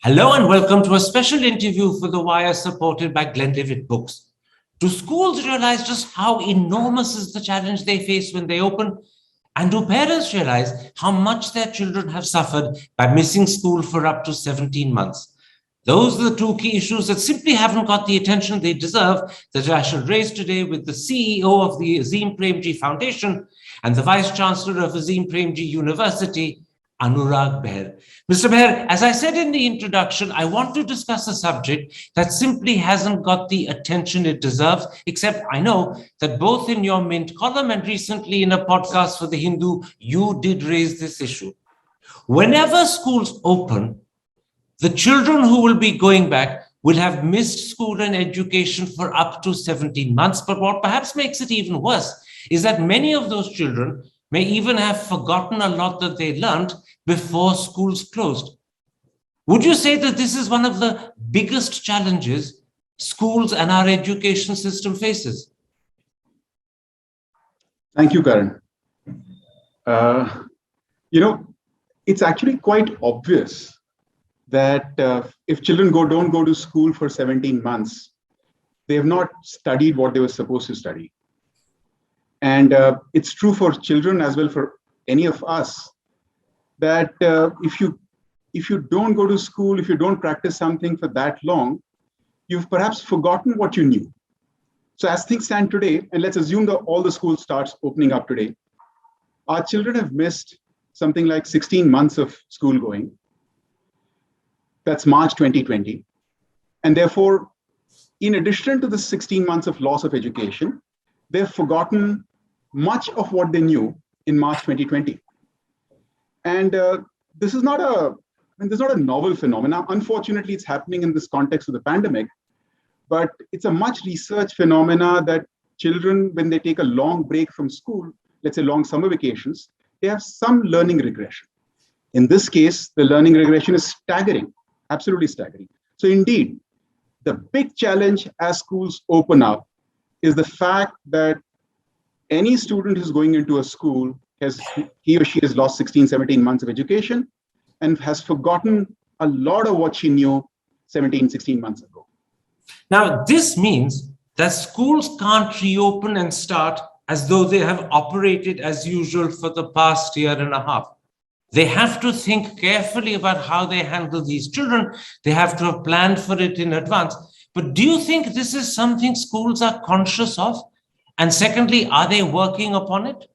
Hello and welcome to a special interview for The Wire supported by Glenlivet Books. Do schools realize just how enormous is the challenge they face when they open? And do parents realize how much their children have suffered by missing school for up to 17 months? Those are the two key issues that simply haven't got the attention they deserve that I shall raise today with the CEO of the Azim Premji Foundation and the Vice Chancellor of Azim Premji University, Anurag Behar. Mr. Behar, as I said in the introduction, I want to discuss a subject that simply hasn't got the attention it deserves, except I know that both in your Mint column and recently in a podcast for The Hindu, you did raise this issue. Whenever schools open, the children who will be going back will have missed school and education for up to 17 months. But what perhaps makes it even worse is that many of those children may even have forgotten a lot that they learned before schools closed. Would you say that this is one of the biggest challenges schools and our education system faces? Thank you, Karan. It's actually quite obvious that if children don't go to school for 17 months, they have not studied what they were supposed to study. And it's true for children as well for any of us that if you don't go to school, if you don't practice something for that long, you've perhaps forgotten what you knew. So as things stand today, and let's assume that all the schools starts opening up today, our children have missed something like 16 months of school going. That's March 2020. And therefore, in addition to the 16 months of loss of education, they've forgotten much of what they knew in March 2020. And this is not a novel phenomenon. Unfortunately, it's happening in this context of the pandemic, but it's a much researched phenomena that children, when they take a long break from school, let's say long summer vacations, they have some learning regression. In this case, the learning regression is staggering, absolutely staggering. So indeed, the big challenge as schools open up is the fact that any student who's going into a school he or she has lost 16, 17 months of education and has forgotten a lot of what she knew 17, 16 months ago. Now, this means that schools can't reopen and start as though they have operated as usual for the past year and a half. They have to think carefully about how they handle these children. They have to have planned for it in advance. But do you think this is something schools are conscious of? And secondly, are they working upon it?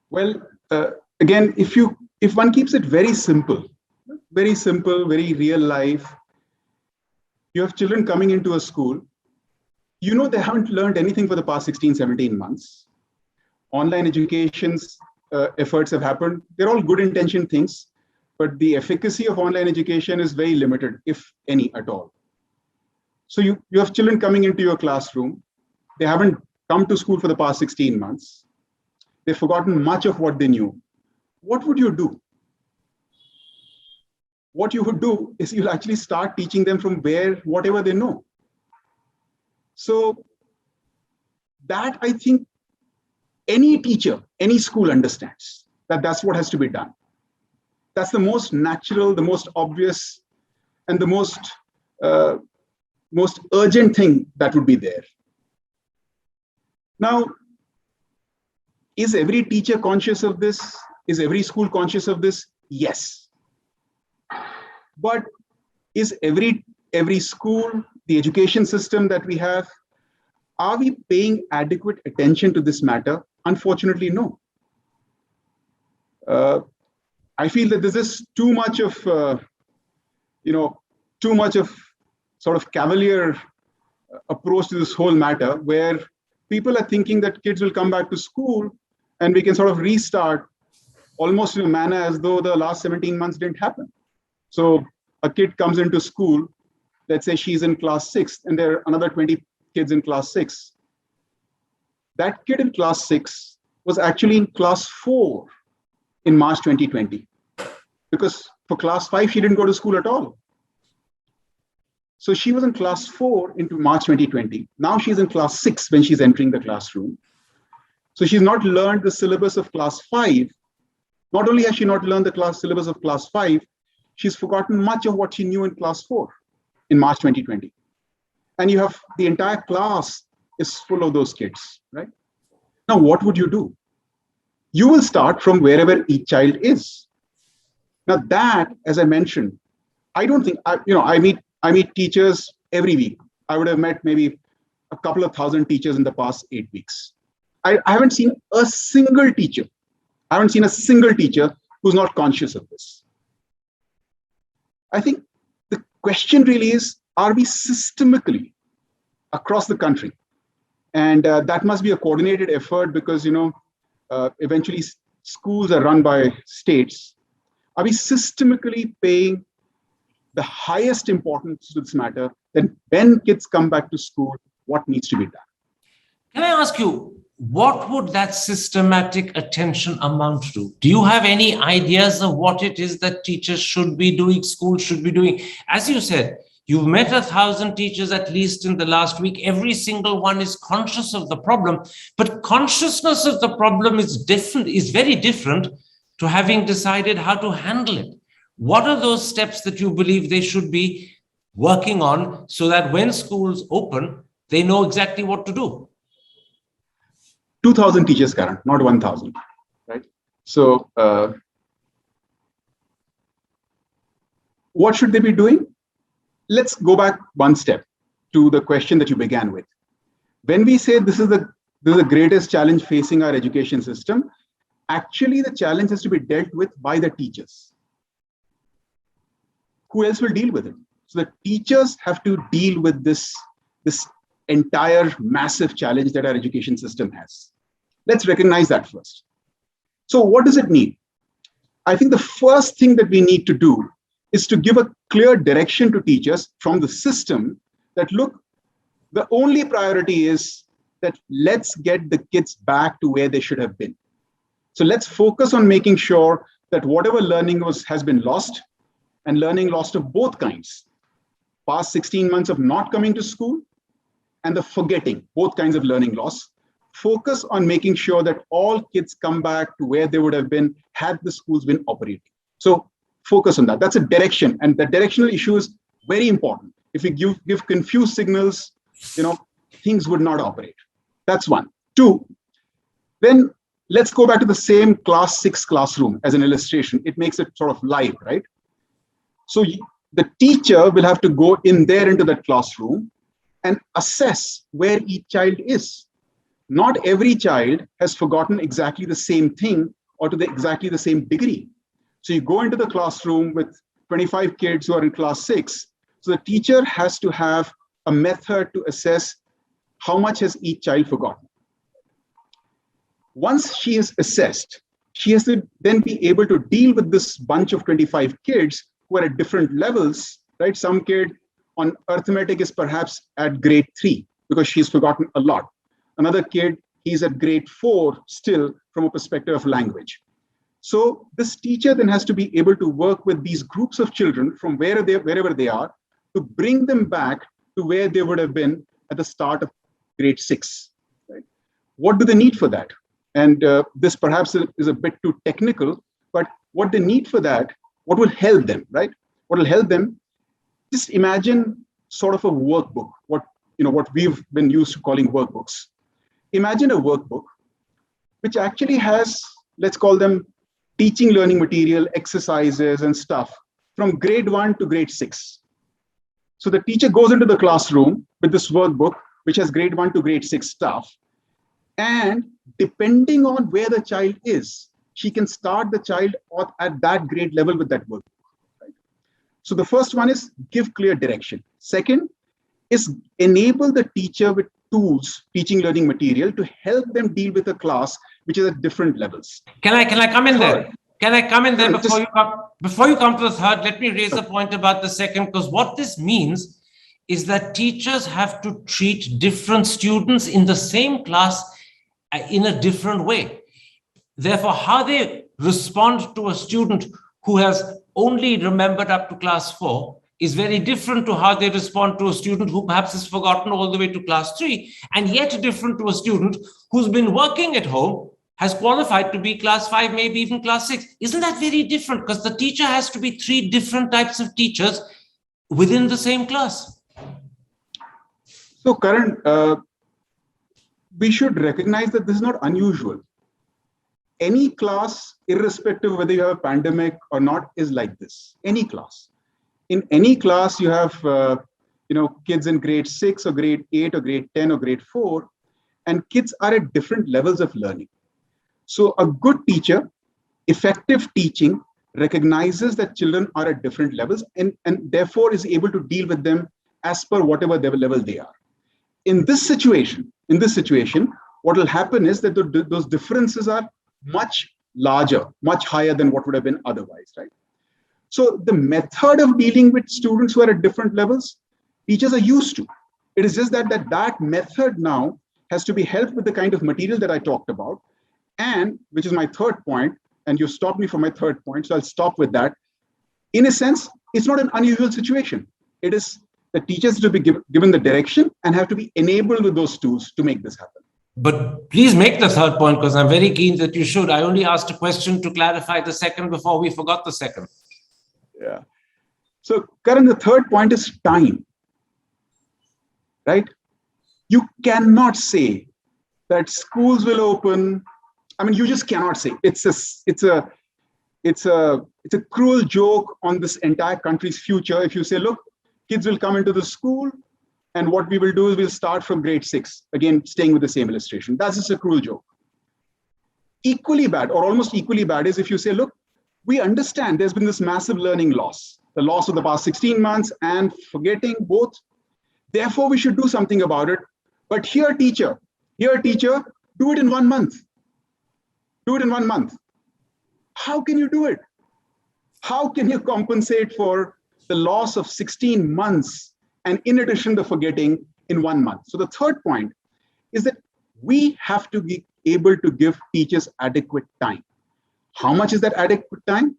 Well, again, if one keeps it very simple, very real life, you have children coming into a school, they haven't learned anything for the past 16, 17 months. Online education's efforts have happened. They're all good intentioned things, but the efficacy of online education is very limited, if any at all. So you have children coming into your classroom. They haven't come to school for the past 16 months. They've forgotten much of what they knew. What would you do? What you would do is you'll actually start teaching them from whatever they know. So that, I think, any teacher, any school understands that that's what has to be done. That's the most natural, the most obvious, and the most urgent thing that would be there. Now, is every teacher conscious of this? Is every school conscious of this? Yes. But is every school, the education system that we have, are we paying adequate attention to this matter? Unfortunately, no. I feel that this is too much of sort of cavalier approach to this whole matter, where people are thinking that kids will come back to school and we can sort of restart almost in a manner as though the last 17 months didn't happen. So a kid comes into school, let's say she's in class 6 and there are another 20 kids in class 6. That kid in class 6 was actually in class 4 in March 2020, because for class 5, she didn't go to school at all. So she was in class 4 into March 2020. Now she's in class 6 when she's entering the classroom. So she's not learned the syllabus of class 5. Not only has she not learned the syllabus of class 5, she's forgotten much of what she knew in class 4 in March 2020. And you have the entire class is full of those kids, right? Now, what would you do? You will start from wherever each child is. Now that, as I mentioned, I don't think, I meet teachers every week. I would have met maybe a couple of thousand teachers in the past 8 weeks. I haven't seen a single teacher. I haven't seen a single teacher who's not conscious of this. I think the question really is, are we systemically across the country? And that must be a coordinated effort because, eventually schools are run by states. Are we systemically paying the highest importance to this matter? Then when kids come back to school, what needs to be done? Can I ask you, what would that systematic attention amount to? Do you have any ideas of what it is that teachers should be doing, schools should be doing? As you said, you've met 1,000 teachers at least in the last week. Every single one is conscious of the problem, but consciousness of the problem is very different to having decided how to handle it. What are those steps that you believe they should be working on so that when schools open, they know exactly what to do? 2,000 teachers, Karan, not 1,000, right? So what should they be doing? Let's go back one step to the question that you began with. When we say this is the greatest challenge facing our education system, actually the challenge has to be dealt with by the teachers. Who else will deal with it? So the teachers have to deal with this entire massive challenge that our education system has. Let's recognize that first. So what does it need? I think the first thing that we need to do is to give a clear direction to teachers from the system that, look, the only priority is that let's get the kids back to where they should have been. So let's focus on making sure that whatever learning has been lost, and learning lost of both kinds, past 16 months of not coming to school and the forgetting, both kinds of learning loss, focus on making sure that all kids come back to where they would have been had the schools been operating. So focus on that. That's a direction, and the directional issue is very important. If we give confused signals, things would not operate. That's one. Two, then let's go back to the same class 6 classroom as an illustration. It makes it sort of live, right? So the teacher will have to go in there into that classroom and assess where each child is. Not every child has forgotten exactly the same thing or to exactly the same degree. So you go into the classroom with 25 kids who are in class 6. So the teacher has to have a method to assess how much has each child forgotten. Once she is assessed, she has to then be able to deal with this bunch of 25 kids who are at different levels, right? Some kid on arithmetic is perhaps at grade 3 because she's forgotten a lot. Another kid, he's at grade 4 still from a perspective of language. So this teacher then has to be able to work with these groups of children from wherever they are to bring them back to where they would have been at the start of grade 6. Right? What do they need for that? And this perhaps is a bit too technical, but what they need for that, what will help them, right? What will help them? Just imagine sort of a workbook, what we've been used to calling workbooks. Imagine a workbook which actually has, let's call them teaching learning material, exercises and stuff from grade 1 to grade 6. So the teacher goes into the classroom with this workbook, which has grade 1 to grade 6 stuff. And depending on where the child is, she can start the child at that grade level with that workbook. Right? So the first one is give clear direction. Second is enable the teacher with tools, teaching learning material to help them deal with a class which is at different levels. Can I come in there? Can I come in there before you come to the third? Let me raise a point about the second, because what this means is that teachers have to treat different students in the same class in a different way. Therefore, how they respond to a student who has only remembered up to class 4 is very different to how they respond to a student who perhaps has forgotten all the way to class 3, and yet different to a student who's been working at home has qualified to be class 5, maybe even class 6. Isn't that very different? Because the teacher has to be 3 different types of teachers within the same class. So, Karan, we should recognize that this is not unusual. Any class, irrespective of whether you have a pandemic or not, is like this. Any class. In any class, you have kids in grade 6 or grade 8 or grade 10 or grade 4, and kids are at different levels of learning. So a good teacher, effective teaching, recognizes that children are at different levels and therefore is able to deal with them as per whatever level they are. In this situation, what will happen is that those differences are much larger, much higher than what would have been otherwise, right? So the method of dealing with students who are at different levels, teachers are used to. It is just that method now has to be helped with the kind of material that I talked about, and which is my third point, and you stopped me for my third point, so I'll stop with that. In a sense, it's not an unusual situation. It is the teachers to be given the direction and have to be enabled with those tools to make this happen. But please make the third point, because I'm very keen that you should. I only asked a question to clarify the second before we forgot the second. Yeah. So, Karan, the third point is time, right? You cannot say that schools will open. I mean, you just cannot say. It's a cruel joke on this entire country's future if you say, look, kids will come into the school, and what we will do is we'll start from grade 6. Again, staying with the same illustration. That's just a cruel joke. Equally bad, or almost equally bad, is if you say, look, we understand there's been this massive learning loss, the loss of the past 16 months and forgetting both. Therefore, we should do something about it. But here, teacher, do it in 1 month. Do it in 1 month. How can you do it? How can you compensate for the loss of 16 months and in addition the forgetting in 1 month? So the third point is that we have to be able to give teachers adequate time. How much is that adequate time?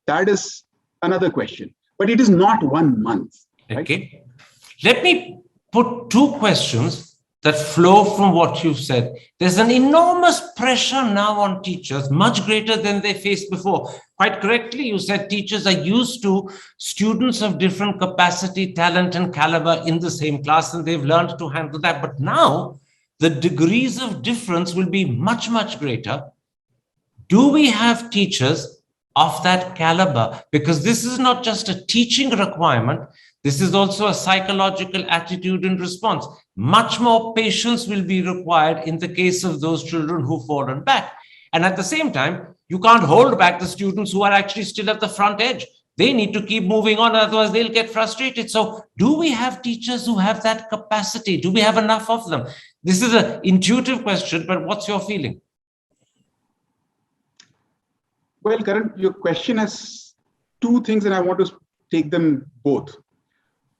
That is another question, but it is not 1 month. Right? Okay. Let me put 2 questions that flow from what you've said. There's an enormous pressure now on teachers, much greater than they faced before. Quite correctly, you said teachers are used to students of different capacity, talent, and caliber in the same class, and they've learned to handle that. But now, the degrees of difference will be much, much greater. Do we have teachers of that caliber? Because this is not just a teaching requirement, this is also a psychological attitude and response. Much more patience will be required in the case of those children who've fallen back. And at the same time, you can't hold back the students who are actually still at the front edge. They need to keep moving on, otherwise they'll get frustrated. So do we have teachers who have that capacity? Do we have enough of them? This is an intuitive question, but what's your feeling? Well, Karan, your question has 2 things, and I want to take them both.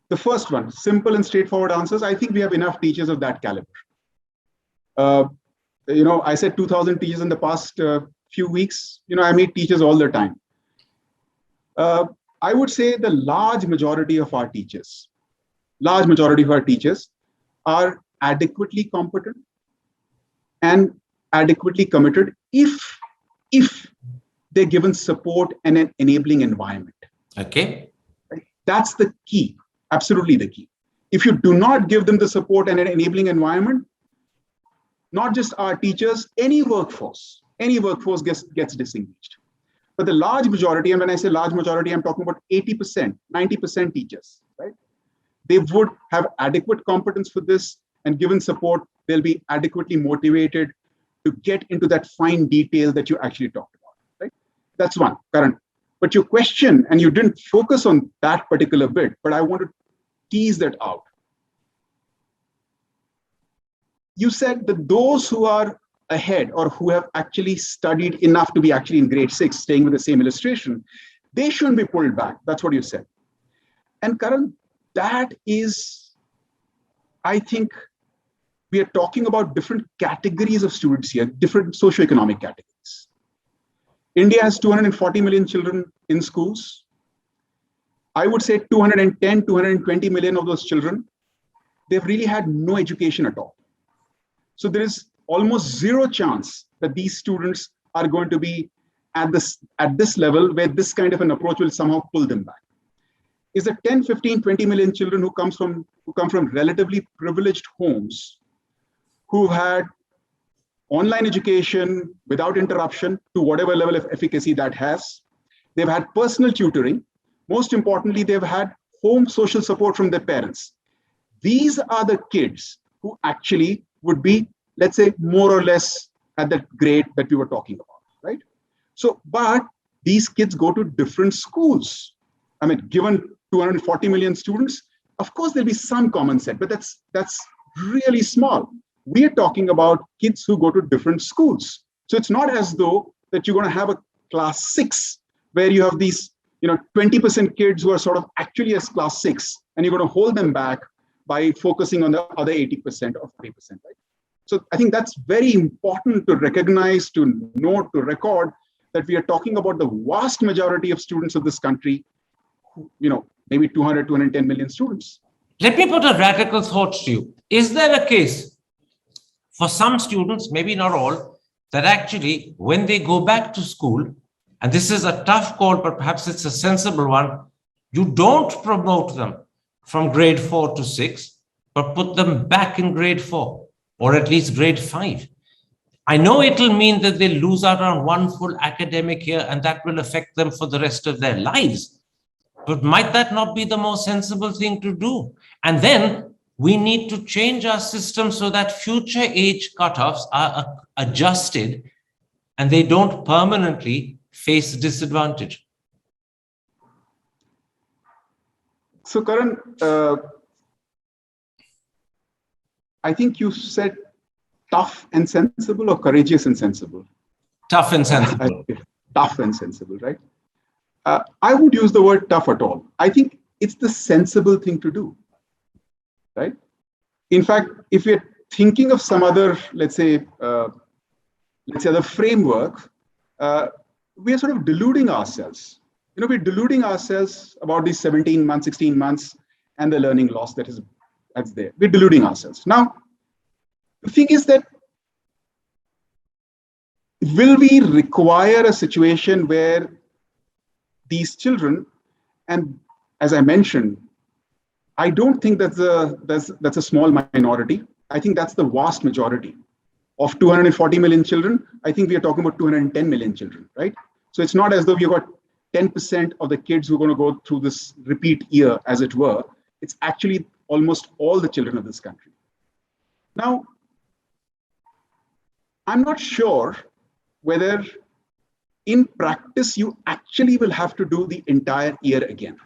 The first one, simple and straightforward answers. I think we have enough teachers of that caliber. I said 2,000 teachers in the past few weeks. I meet teachers all the time. I would say the large majority of our teachers are adequately competent and adequately committed if they're given support and an enabling environment. Okay. That's the key. Absolutely the key. If you do not give them the support and an enabling environment, not just our teachers, any workforce gets disengaged. But the large majority, and when I say large majority, I'm talking about 80%, 90% teachers, right? They would have adequate competence for this, and given support, they'll be adequately motivated to get into that fine detail that you actually talked about, right? That's one, Karan. But your question, and you didn't focus on that particular bit, but I want to tease that out. You said that those who are ahead or who have actually studied enough to be actually in grade 6, staying with the same illustration, they shouldn't be pulled back. That's what you said. And Karan, that is, I think we are talking about different categories of students here, different socioeconomic categories. India has 240 million children in schools. I would say 210, 220 million of those children, they've really had no education at all. So there is almost zero chance that these students are going to be at this level where this kind of an approach will somehow pull them back. Is that 10, 15, 20 million children who come from relatively privileged homes, who had online education without interruption to whatever level of efficacy that has. They've had personal tutoring. Most importantly, they've had home social support from their parents. These are the kids who actually would be, let's say, more or less at that grade that we were talking about, right? So, but these kids go to different schools. I mean, given 240 million students, of course, there'll be some common set, but that's really small. We are talking about kids who go to different schools. So it's not as though that you're going to have a class 6 where you have these 20% kids who are sort of actually as class 6, and you're going to hold them back by focusing on the other 80% or 40%, right? So I think that's very important to recognize, to note, to record that we are talking about the vast majority of students of this country, maybe 200, 210 million students. Let me put a radical thought to you. Is there a case for some students, maybe not all, that actually when they go back to school, and this is a tough call, but perhaps it's a sensible one, you don't promote them from grade 4 to 6, but put them back in grade 4, or at least grade 5. I know it'll mean that they lose out on one full academic year, and that will affect them for the rest of their lives. But might that not be the most sensible thing to do? And then we need to change our system so that future age cutoffs are adjusted and they don't permanently face disadvantage. So, Karan, I think you said tough and sensible, or courageous and sensible? Tough and sensible. Tough and sensible, right? I would use the word tough at all. I think it's the sensible thing to do, right? In fact, if we're thinking of some other, let's say the framework, we are sort of deluding ourselves. We're deluding ourselves about these 17 months, 16 months, and the learning loss that's there. We're deluding ourselves. Now, the thing is that, will we require a situation where these children, and as I mentioned, I don't think that's a small minority. I think that's the vast majority. Of 240 million children, I think we are talking about 210 million children, right? So it's not as though you've got 10% of the kids who are going to go through this repeat year, as it were. It's actually almost all the children of this country. Now, I'm not sure whether in practice you actually will have to do the entire year again.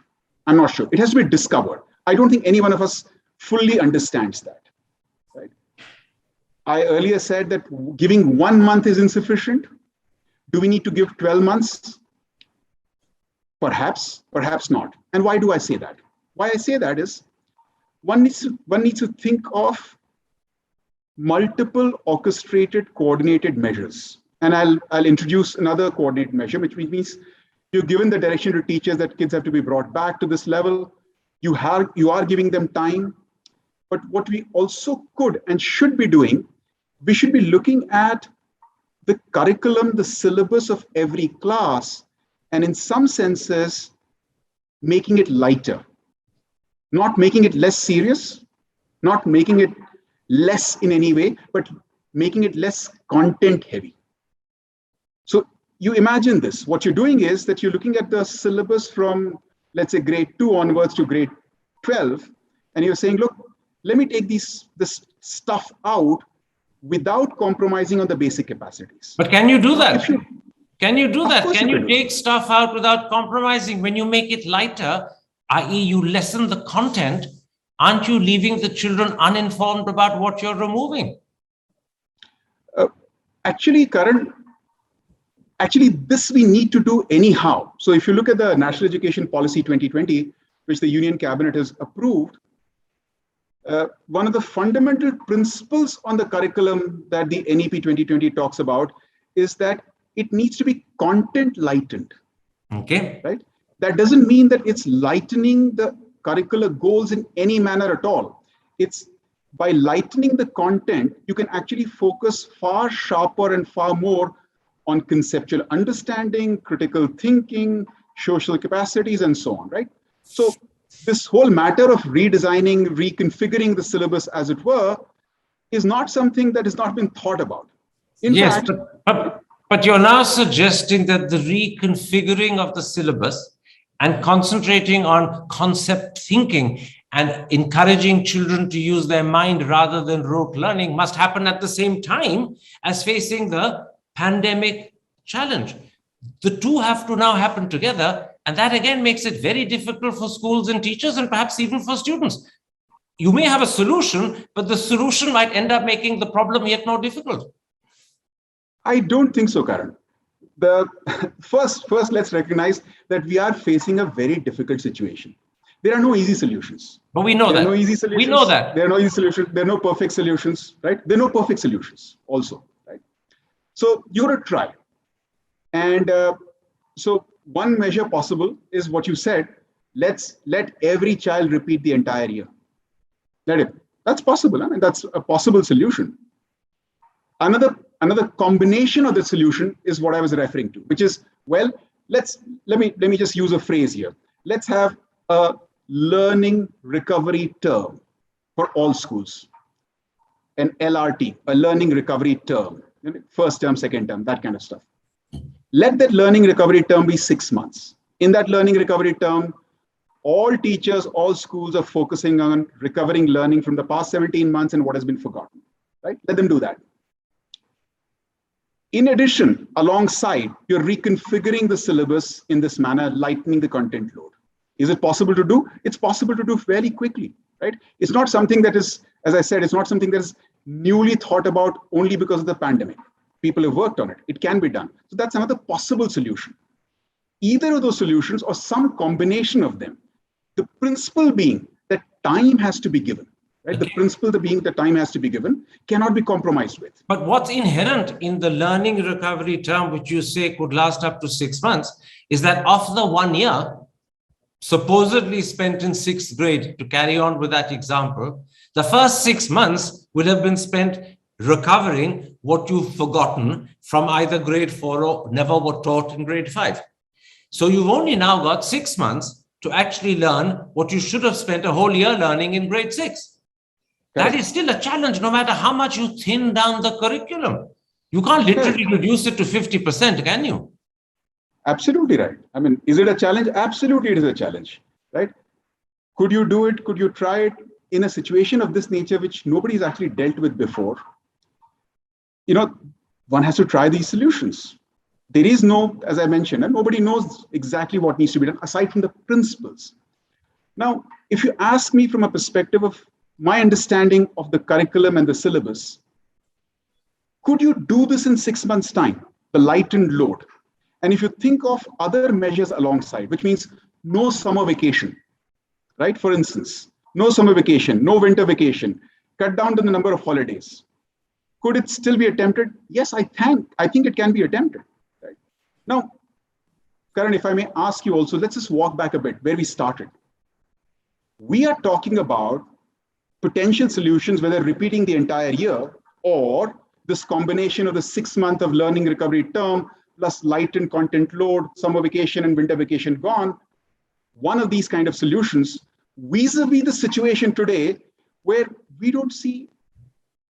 I'm not sure. It has to be discovered. I don't think any one of us fully understands that. Right? I earlier said that giving 1 month is insufficient. Do we need to give 12 months? Perhaps, perhaps not. And why do I say that? Why I say that is one needs to think of multiple orchestrated, coordinated measures. And I'll introduce another coordinated measure, which means you've given the direction to teachers that kids have to be brought back to this level. You are giving them time. But what we also could and should be doing, we should be looking at the curriculum, the syllabus of every class, and in some senses, making it lighter. Not making it less serious, not making it less in any way, but making it less content heavy. So you imagine this. What you're doing is that you're looking at the syllabus from, let's say, grade 2 onwards to grade 12, and you're saying, look, let me take this stuff out without compromising on the basic capacities. But can you do that? Can you do that? Can you can take stuff out without compromising? When you make it lighter, i.e. you lessen the content, aren't you leaving the children uninformed about what you're removing? Actually, Karan, this we need to do anyhow. So if you look at the National Education Policy 2020, which the Union Cabinet has approved, one of the fundamental principles on the curriculum that the NEP 2020 talks about is that it needs to be content lightened. Okay. Right? That doesn't mean that it's lightening the curricular goals in any manner at all. It's by lightening the content, you can actually focus far sharper and far more on conceptual understanding, critical thinking, social capacities, and so on, right? So this whole matter of redesigning, reconfiguring the syllabus, as it were, is not something that has not been thought about. In Yes, fact, but you're now suggesting that the reconfiguring of the syllabus and concentrating on concept thinking and encouraging children to use their mind rather than rote learning must happen at the same time as facing the pandemic challenge. The two have to now happen together, and that again makes it very difficult for schools and teachers and perhaps even for students. You may have a solution, but the solution might end up making the problem yet more difficult. I don't think so, Karan. The first, let's recognize that we are facing a very difficult situation. There are no easy solutions. But we know that. There are no easy solutions. We know that. There are no easy solutions. There are no perfect solutions, right? There are no perfect solutions also, right? So you got to try. And so one measure possible is what you said. Let every child repeat the entire year. That's possible. I mean, that's a possible solution. Another combination of the solution is what I was referring to, which is, well, let me just use a phrase here. Let's have a learning recovery term for all schools, an LRT, a learning recovery term, first term, second term, that kind of stuff. Let that learning recovery term be 6 months. In that learning recovery term, all teachers, all schools are focusing on recovering learning from the past 17 months and what has been forgotten, right? Let them do that. In addition, alongside, you're reconfiguring the syllabus in this manner, lightening the content load. Is it possible to do? It's possible to do fairly quickly, right? It's not something that is, as I said, it's not something that is newly thought about only because of the pandemic. People have worked on it. It can be done. So that's another possible solution. Either of those solutions or some combination of them. The principle being that time has to be given. Right? The principle being that time has to be given cannot be compromised with. But what's inherent in the learning recovery term, which you say could last up to 6 months, is that of the 1 year supposedly spent in 6th grade, to carry on with that example, the first 6 months will have been spent recovering what you've forgotten from either grade 4 or never were taught in grade 5. So you've only now got 6 months to actually learn what you should have spent a whole year learning in grade 6. That is still a challenge, no matter how much you thin down the curriculum. You can't literally reduce it to 50%, can you? Absolutely right. I mean, is it a challenge? Absolutely, it is a challenge, right? Could you do it? Could you try it in a situation of this nature, which nobody's actually dealt with before? You know, one has to try these solutions. There is no, as I mentioned, and nobody knows exactly what needs to be done aside from the principles. Now, if you ask me from a perspective of my understanding of the curriculum and the syllabus, could you do this in 6 months' time, the lightened load? And if you think of other measures alongside, which means no summer vacation, right? For instance, no summer vacation, no winter vacation, cut down to the number of holidays. Could it still be attempted? Yes, I think it can be attempted. Right? Now, Karan, if I may ask you also, let's just walk back a bit where we started. We are talking about potential solutions, whether repeating the entire year or this combination of the 6 month of learning recovery term plus lightened content load, summer vacation and winter vacation gone. One of these kind of solutions vis-a-vis the situation today where we don't see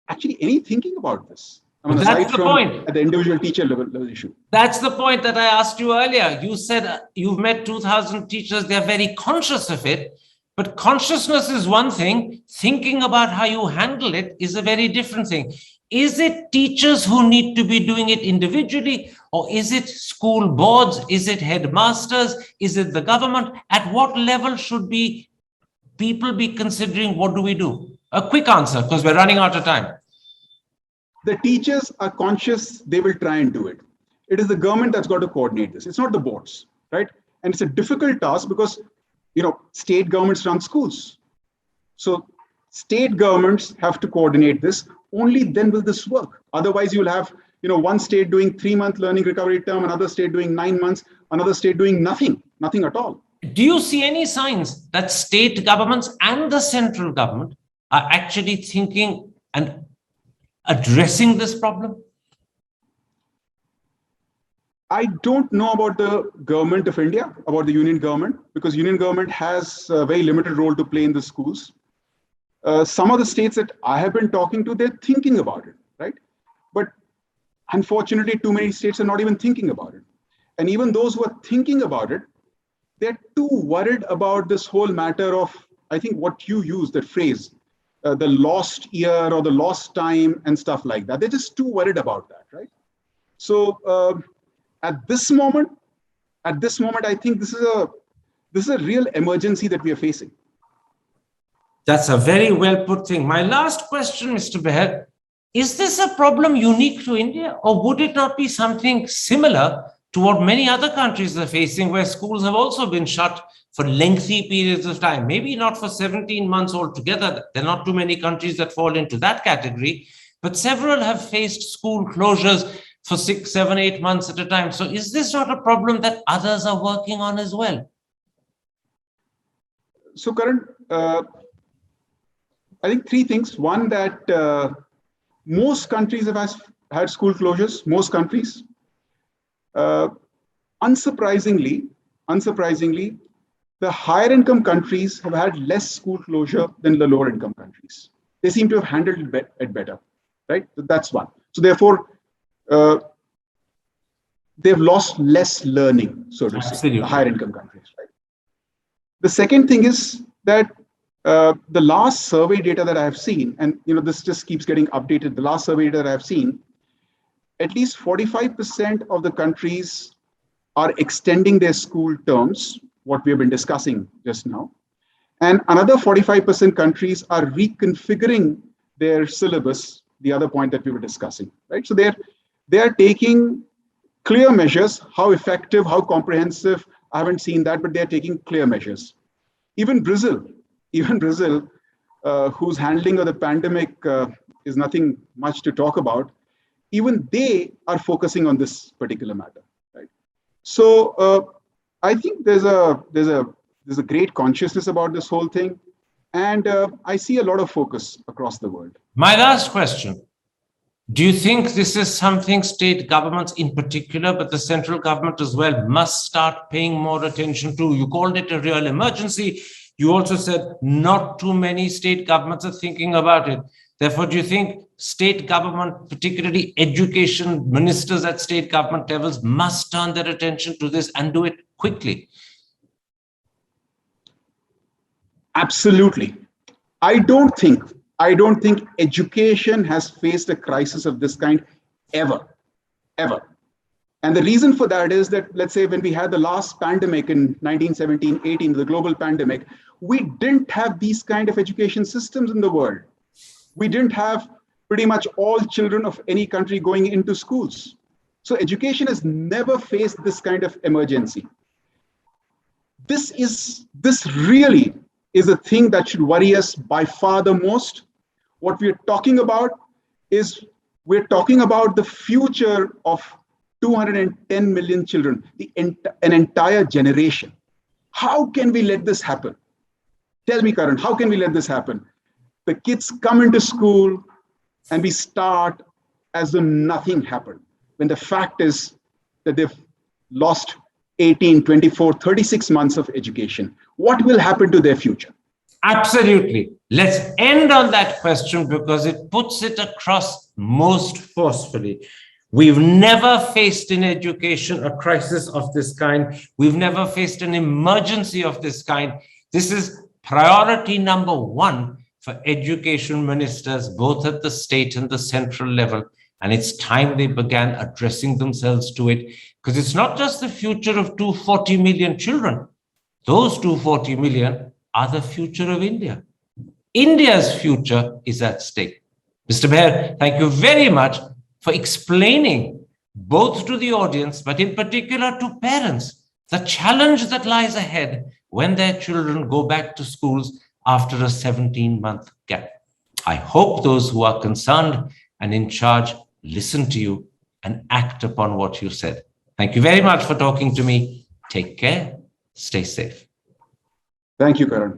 actually any thinking about this. I mean, that's the point. At the individual teacher level issue. That's the point that I asked you earlier. You said you've met 2,000 teachers. They're very conscious of it. But consciousness is one thing. Thinking about how you handle it is a very different thing. Is it teachers who need to be doing it individually, or is it school boards? Is it headmasters? Is it the government? At what level should people be considering what do we do? A quick answer, because we're running out of time. The teachers are conscious, they will try and do it. It is the government that's got to coordinate this. It's not the boards, right? And it's a difficult task because, you know, state governments run schools. So state governments have to coordinate this. Only then will this work. Otherwise, you'll have, you know, one state doing 3 month learning recovery term, another state doing 9 months, another state doing nothing at all. Do you see any signs that state governments and the central government are actually thinking and addressing this problem? I don't know about the government of India, about the union government, because union government has a very limited role to play in the schools. Some of the states that I have been talking to, they're thinking about it, right? But unfortunately, too many states are not even thinking about it. And even those who are thinking about it, they're too worried about this whole matter of, I think what you use, that phrase, the lost year or the lost time and stuff like that. They're just too worried about that, right? So at this moment, I think this is a real emergency that we are facing. That's a very well put thing. My last question, Mr. Behar, is this a problem unique to India, or would it not be something similar to what many other countries are facing, where schools have also been shut for lengthy periods of time? Maybe not for 17 months altogether. There are not too many countries that fall into that category, but several have faced school closures for 6, 7, 8 months at a time. So is this not a problem that others are working on as well? So, Karan, I think three things. One, that most countries have had school closures, most countries. Unsurprisingly, the higher income countries have had less school closure than the lower income countries. They seem to have handled it better, right? That's one. So therefore, they've lost less learning, so to say, the higher income countries, right? The second thing is that the last survey data that I have seen, and this just keeps getting updated, the last survey data that I have seen, at least 45% of the countries are extending their school terms, what we have been discussing just now. And another 45% countries are reconfiguring their syllabus, the other point that we were discussing, right? So they are taking clear measures. How effective, how comprehensive, I haven't seen that, but they're taking clear measures. Even Brazil, whose handling of the pandemic is nothing much to talk about, even they are focusing on this particular matter, right? So I think there's a great consciousness about this whole thing, and I see a lot of focus across the world. My last question. Do you think this is something state governments in particular, but the central government as well, must start paying more attention to? You called it a real emergency. You also said not too many state governments are thinking about it. Therefore, do you think state government, particularly education ministers at state government levels, must turn their attention to this and do it quickly? Absolutely. I don't think education has faced a crisis of this kind ever. And the reason for that is that, let's say, when we had the last pandemic in 1917-18, the global pandemic, we didn't have these kind of education systems in the world. We didn't have pretty much all children of any country going into schools. So education has never faced this kind of emergency. This really is a thing that should worry us by far the most. What we're talking about is we're talking about the future of 210 million children, an entire generation. How can we let this happen? Tell me, Karan, how can we let this happen? The kids come into school and we start as though nothing happened, when the fact is that they've lost 18, 24, 36 months of education. What will happen to their future? Absolutely. Let's end on that question because it puts it across most forcefully. We've never faced in education a crisis of this kind. We've never faced an emergency of this kind. This is priority number one for education ministers, both at the state and the central level. And it's time they began addressing themselves to it, because it's not just the future of 240 million children. Those 240 million are the future of India. India's future is at stake. Mr. Behar, thank you very much for explaining both to the audience, but in particular to parents, the challenge that lies ahead when their children go back to schools after a 17-month gap. I hope those who are concerned and in charge listen to you and act upon what you said. Thank you very much for talking to me. Take care. Stay safe. Thank you, Karan.